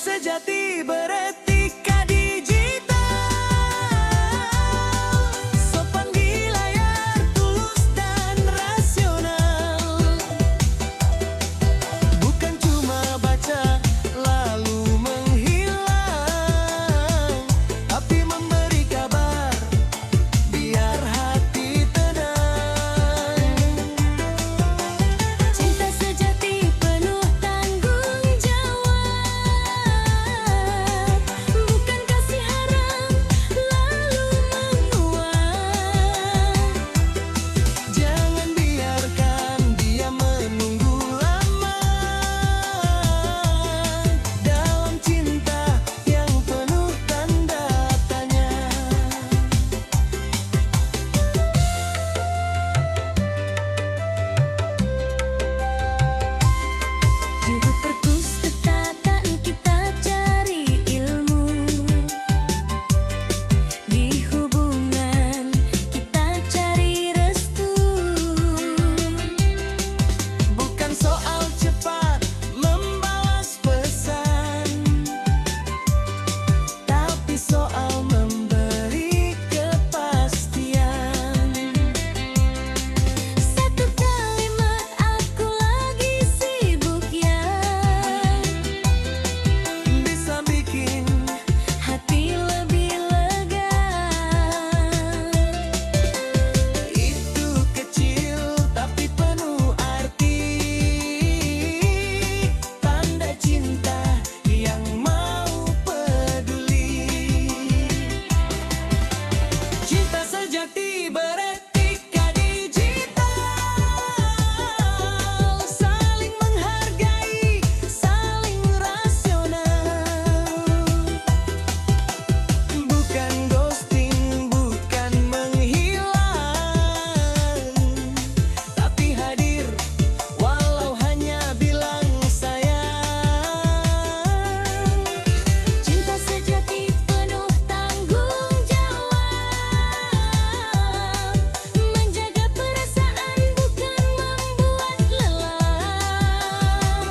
sejati beretika digital, sopan di layar, tulus dan rasional. Bukan cuma baca lalu menghilang, tapi memberi kabar biar hati tenang. Cinta sejati penuh tanggung jawab, bukan kasih haram lalu menguap. Jangan biarkan dia menunggu lama dalam cinta yang penuh tanda tanya. Hidup perpustakaan kita cari ilmu, di hubungan kita cari restu. Bukan soal cepat membalas pesan, tapi soal memberi kepastian. Satu kalimat aku lagi sibuk ya, Bisa bikin hati lebih lega. itu kecil tapi penuh arti, tanda cinta yang mau peduli. Cinta sejati beretika digital, saling menghargai, saling rasional. Bukan ghosting, bukan menghilang, tapi hadir walau hanya bilang sayang. Cinta sejati penuh tanggung jawab, menjaga perasaan bukan membuat lelah.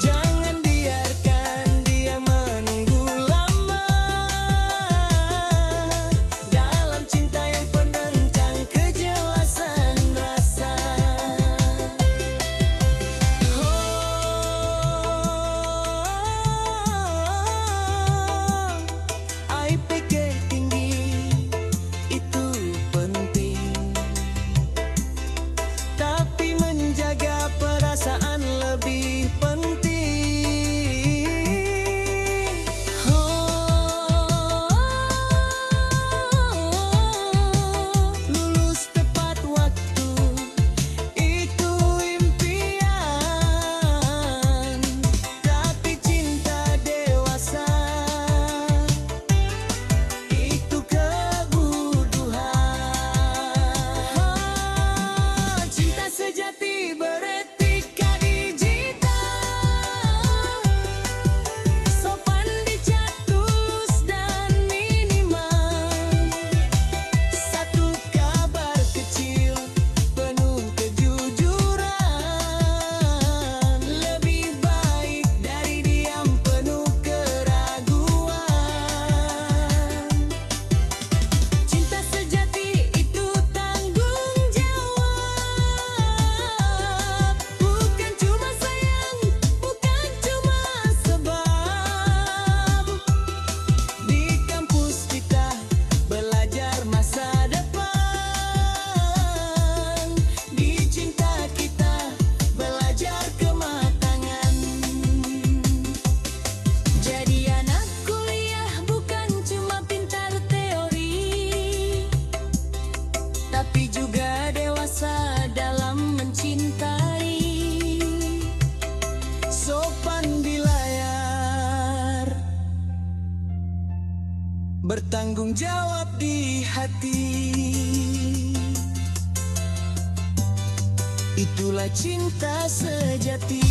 Jangan biarkan dia menunggu lama dalam cinta yang penentang kejelasan rasa. IPK tinggi itu penting, tapi menjaga perasaan lebih penting. Lulus tepat waktu itu impian, tapi cinta dewasa itu kebutuhan. Cinta sejati beretika digital, sopan dicat, tulus dan minimal. Satu kabar kecil penuh kejujuran, lebih baik dari diam penuh keraguan. Cinta sejati itu tanggung jawab, bukan cuma sayang, bukan cuma sebab. Di kampus kita belajar masa depan, di cinta kita belajar kematangan. Jadi anak kuliah bukan cuma pintar teori, Tapi juga dewasa dalam mencintai, sopan di layar, bertanggung jawab di hati. Itulah cinta sejati.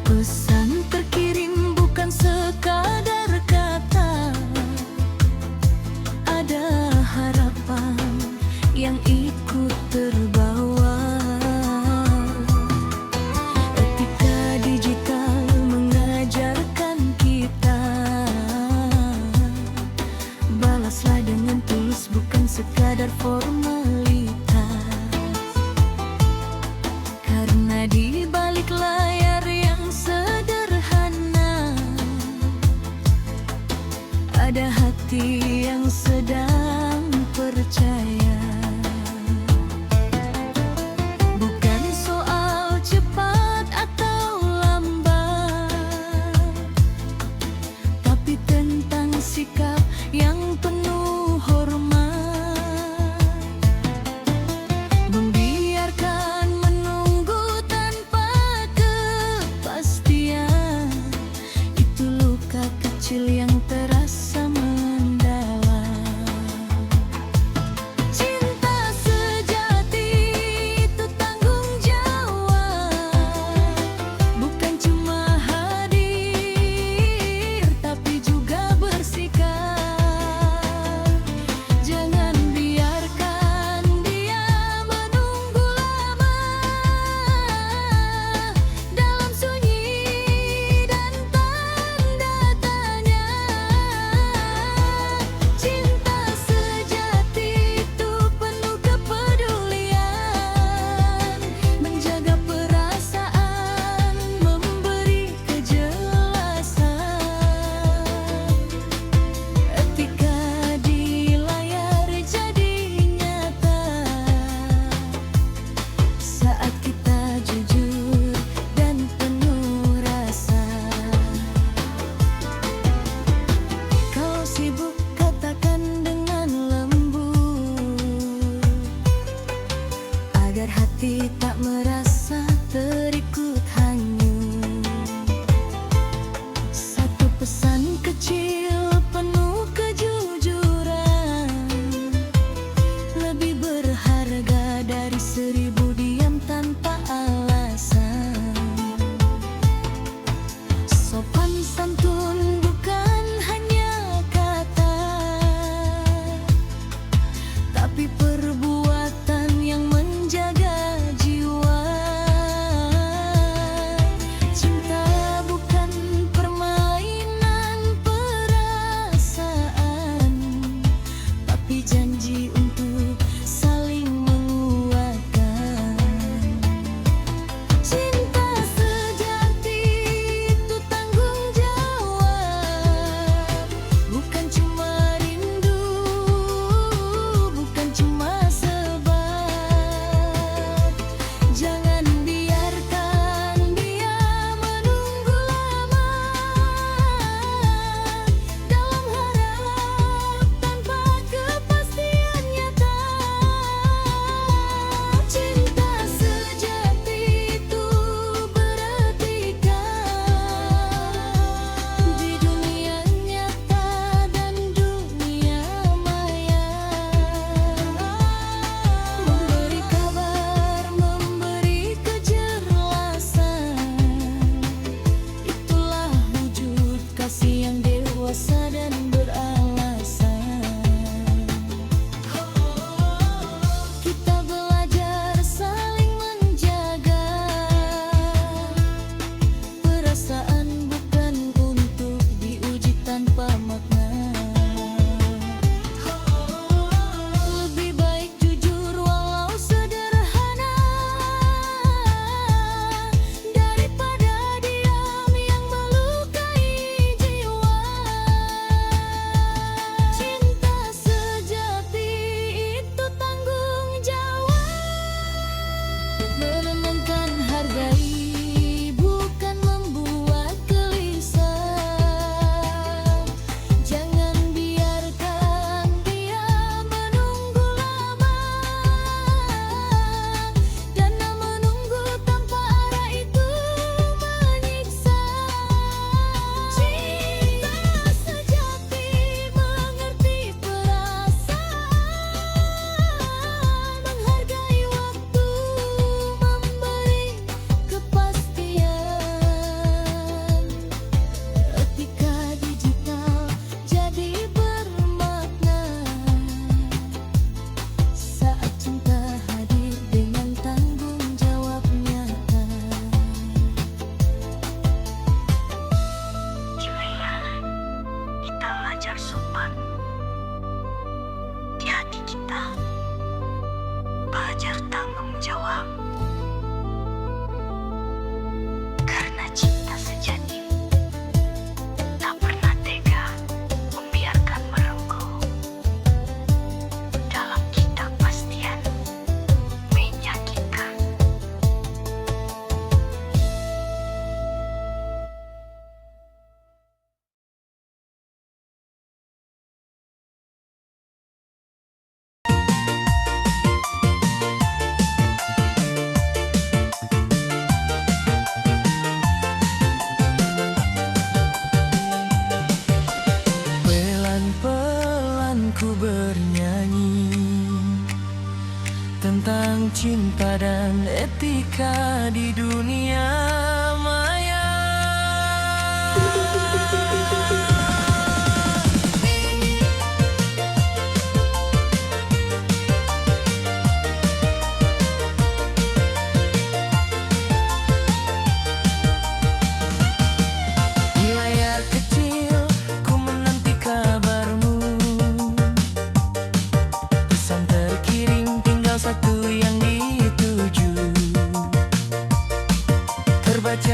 Pesan terkirim bukan sekadar kata, ada harapan yang ikut terbawa. Etika digital mengajarkan kita, balaslah dengan tulus bukan sekadar formalitas. Karena di balik layar yang sederhana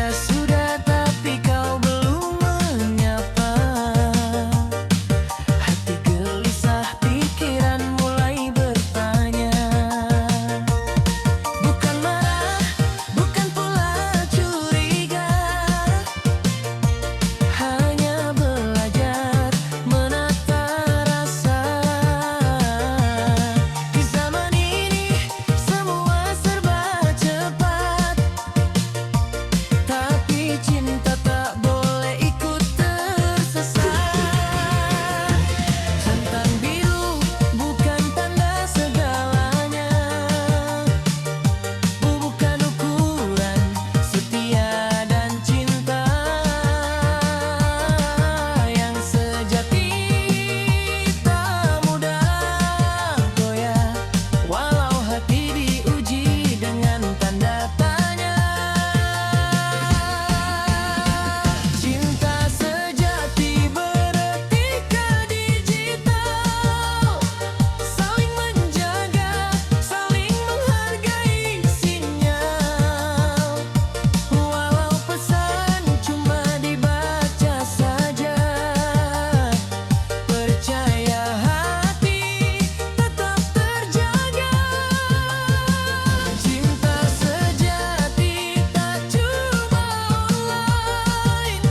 Saya sudah tapi kau belum menyapa. Hati gelisah, pikiran mulai bertanya. Bukan marah, bukan pula curiga, hanya belajar menata rasa. Di zaman ini semua serba cepat, tapi cinta tak boleh ikut tersesat. Centang biru bukan tanda segalanya, bukan ukuran setia dan cinta. Yang sejati tak mudah goyah, walau hati diuji dengan tanda tanya. Cinta sejati beretika digital, saling menjaga, saling menghargai sinyal. Walau pesan cuma dibaca saja, percaya hati tetap terjaga. Cinta sejati tak cuma online,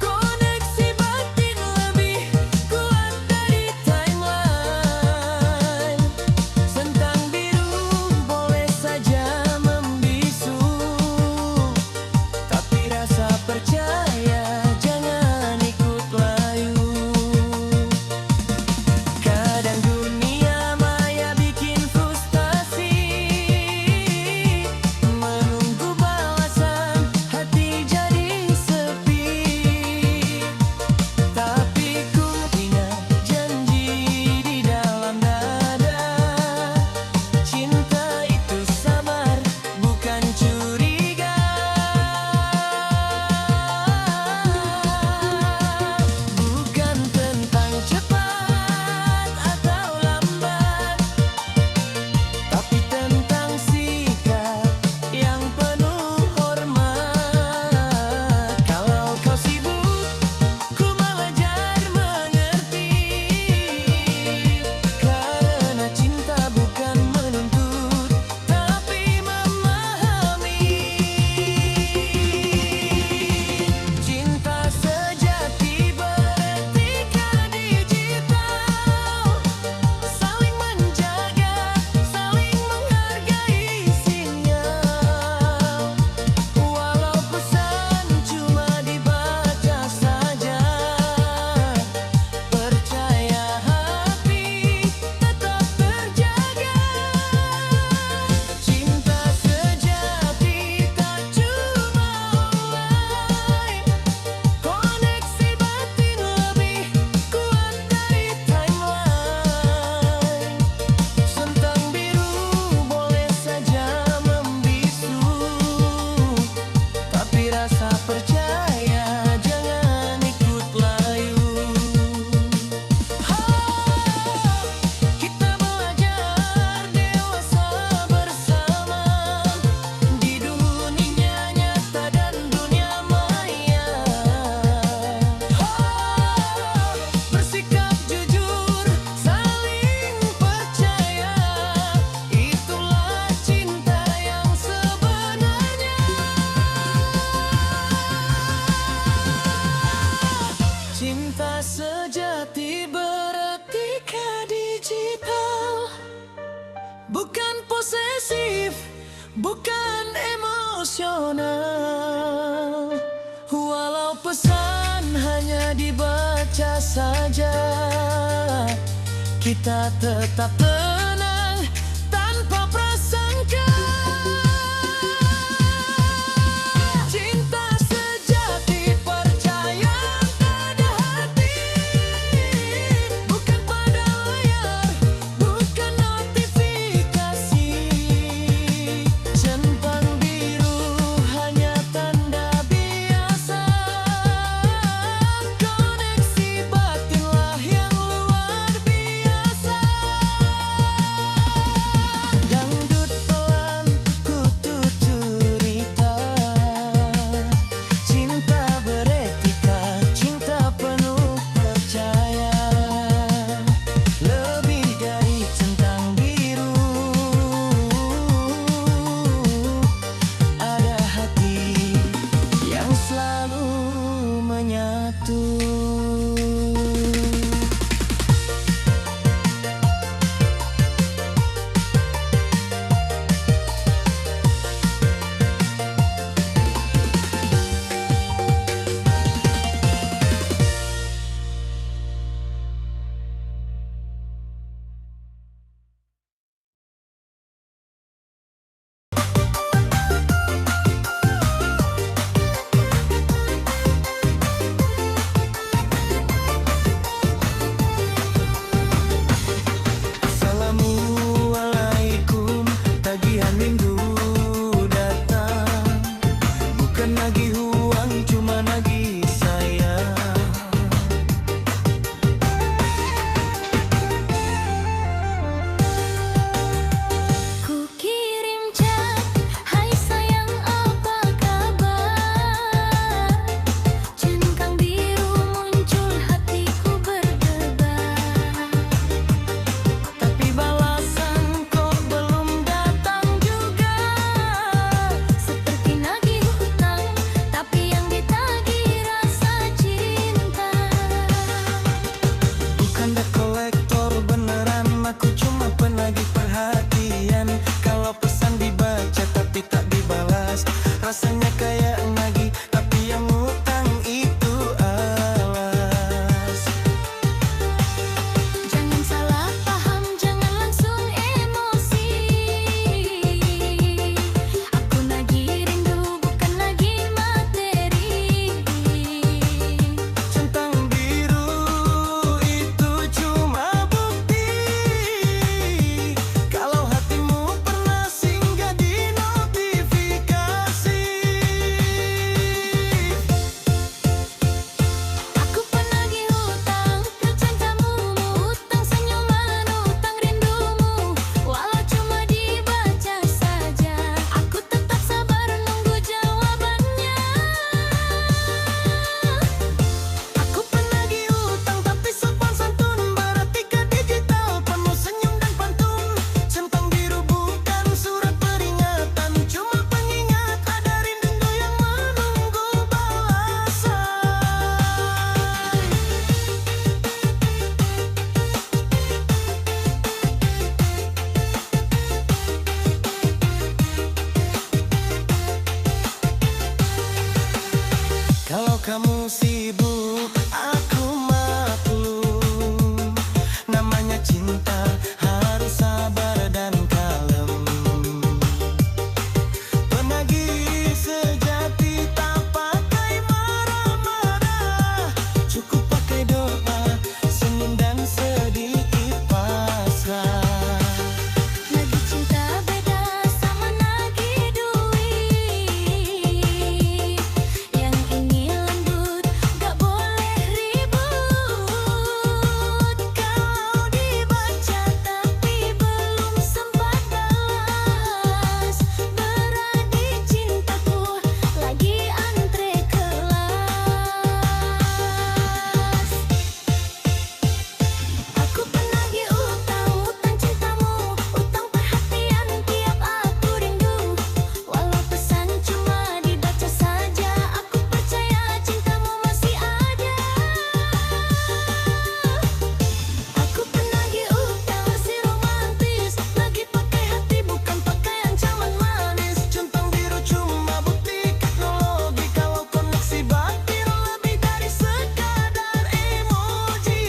koneksi batin lebih kuat dari timeline. Centang biru boleh saja membisu, tapi rasa percaya jangan ikut layu. Kadang dunia maya bikin frustasi, menunggu balasan hati jadi sepi. Tapi ku ingat janji di dalam dada, cinta itu sabar bukan curiga. Bukan tentang cepat atau lambat, tapi tentang sikap yang penuh hormat. Kalau kau sibuk, ku belajar mengerti, karena cinta bukan menuntut, tapi memahami. Cinta sejati beretika digital, saling menjaga, saling menghargai sinyal. Walau pesan cuma dibaca saja, percaya hati tetap terjaga. Cinta sejati tak cuma online, koneksi batin lebih kuat dari timeline. Centang biru boleh saja membisu, tapi rasa percaya jangan ikut layu. Kita belajar dewasa bersama di dunia nyata dan dunia maya. Bersikap jujur, saling percaya, itulah cinta yang sebenarnya. Cinta sejati beretika digital, bukan posesif, bukan emosional. Walau pesan hanya dibaca saja, kita tetap tenang tanpa prasangka. Cinta sejati percaya pada hati, bukan pada layar, bukan notifikasi. Centang biru hanya tanda biasa, koneksi batinlah yang luar biasa. selalu menyatu. Assalamualaikum, tagihan minggu datang. Bukan nagih uang, cuma nagih sayang. Ku kirim chat, hai sayang apa kabar? Centang biru muncul hatiku berdebar. Tapi balasan kok belum datang juga. Seperti nagih hutang, tapi yang ditagih rasa cinta. Bukan debt kolektor beneran, aku cuma penagih perhatian. Kalau pesan dibaca tapi tak dibalas, rasanya kayak nagih tapi yang ngutang itu alas. Jangan salah paham, jangan langsung emosi. Aku nagih rindu, bukan nagih materi. Centang biru itu cuma bukti kalau hatimu pernah singgah di notifikasi. Aku penagih hutang, cintamu, hutang senyuman, hutang rindumu. Walau cuma dibaca saja, aku tetap sabar nunggu jawabannya. Aku penagih utang tapi sopan santun, beretika digital, penuh senyum dan pantun. Centang biru bukan surat peringatan, cuma pengingat ada rindu yang menunggu balasan. Kalau kamu sibuk, aku maklum. Namanya cinta harus sabar dan kalem. Penagih sejati tak pakai marah-marah, cukup pakai doa, senyum dan sedikit pasrah. Nagih cinta beda sama nagih duit. Yang ini lembut, gak boleh ribut. Kalau dibaca tapi belum sempat balas, berarti cintaku lagi antre kelas. Aku penagih utang, utang cintamu, utang perhatian tiap aku rindu. Walau pesan cuma dibaca saja, aku percaya cintamu masih ada. Aku penagih utang masih romantis, lagi pakai hati bukan pakai ancaman manis. Centang biru cuma bukti teknologi, kalau koneksi batin lebih dari sekadar emoji.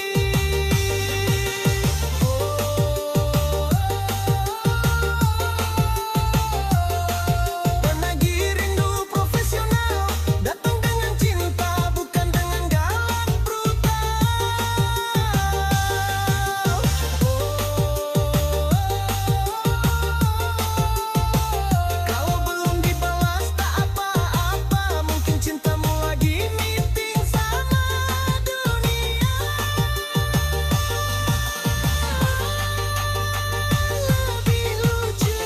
Penagih rindu profesional, datang dengan cinta bukan dengan galak brutal. Kalau belum dibalas tak apa-apa, mungkin cintamu lagi meeting sama dunia. Lebih lucu,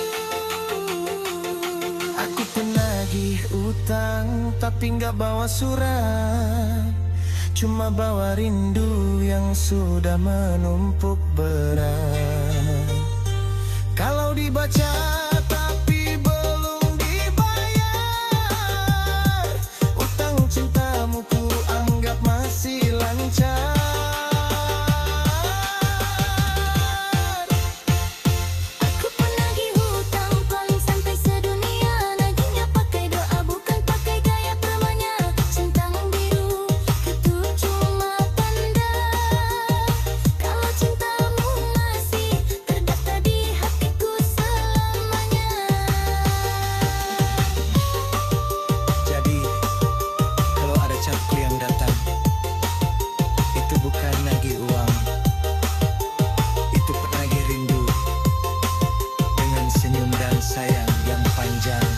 aku penagih utang tapi nggak bawa surat, cuma bawa rindu yang sudah menumpuk berat. Kalau dibaca tapi belum dibayar, utang ucapku yang datang itu bukan lagi uang, itu penagih rindu dengan senyum dan sayang yang panjang.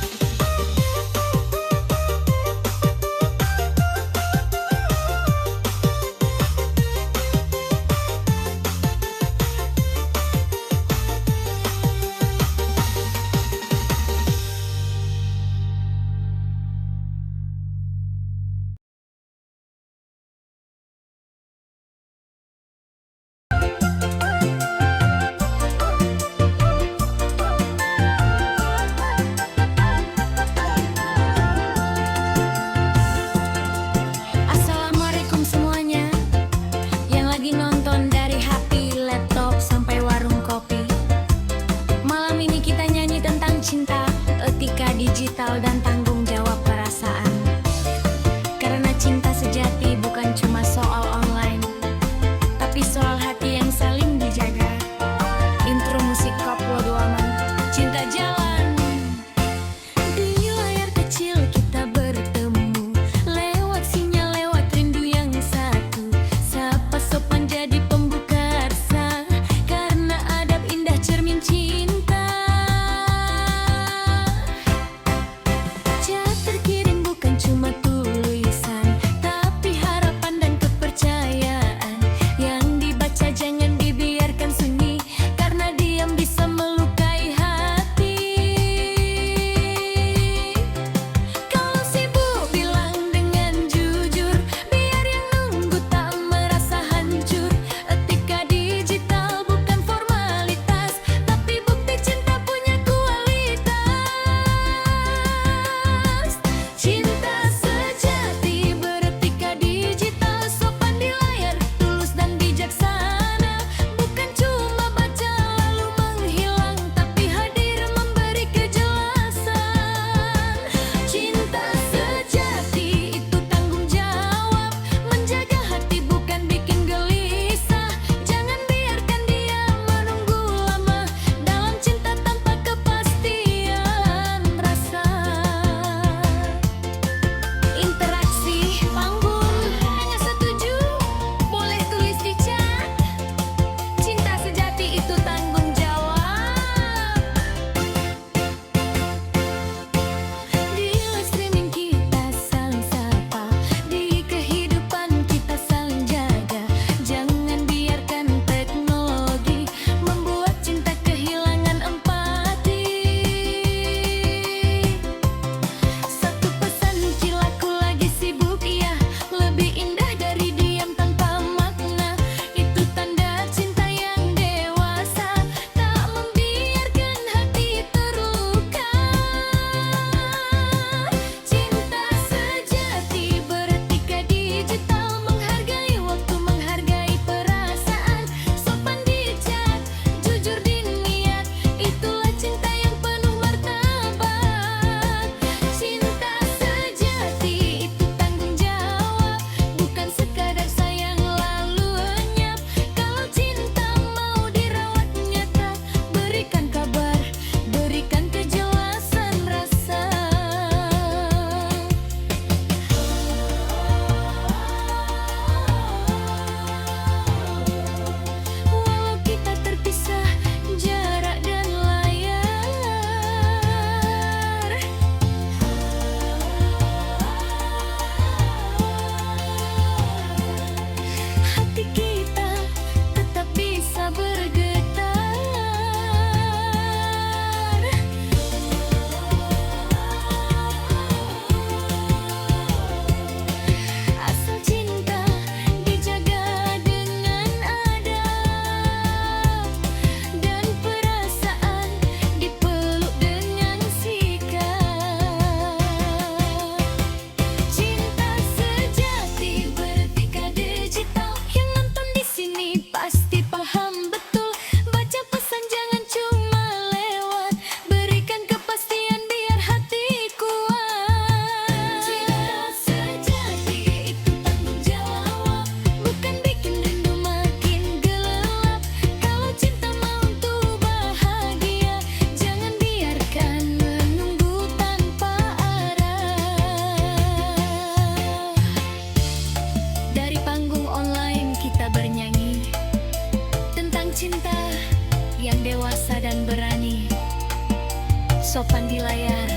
sopan di layar,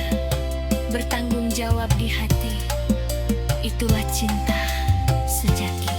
bertanggung jawab di hati. Itulah cinta sejati.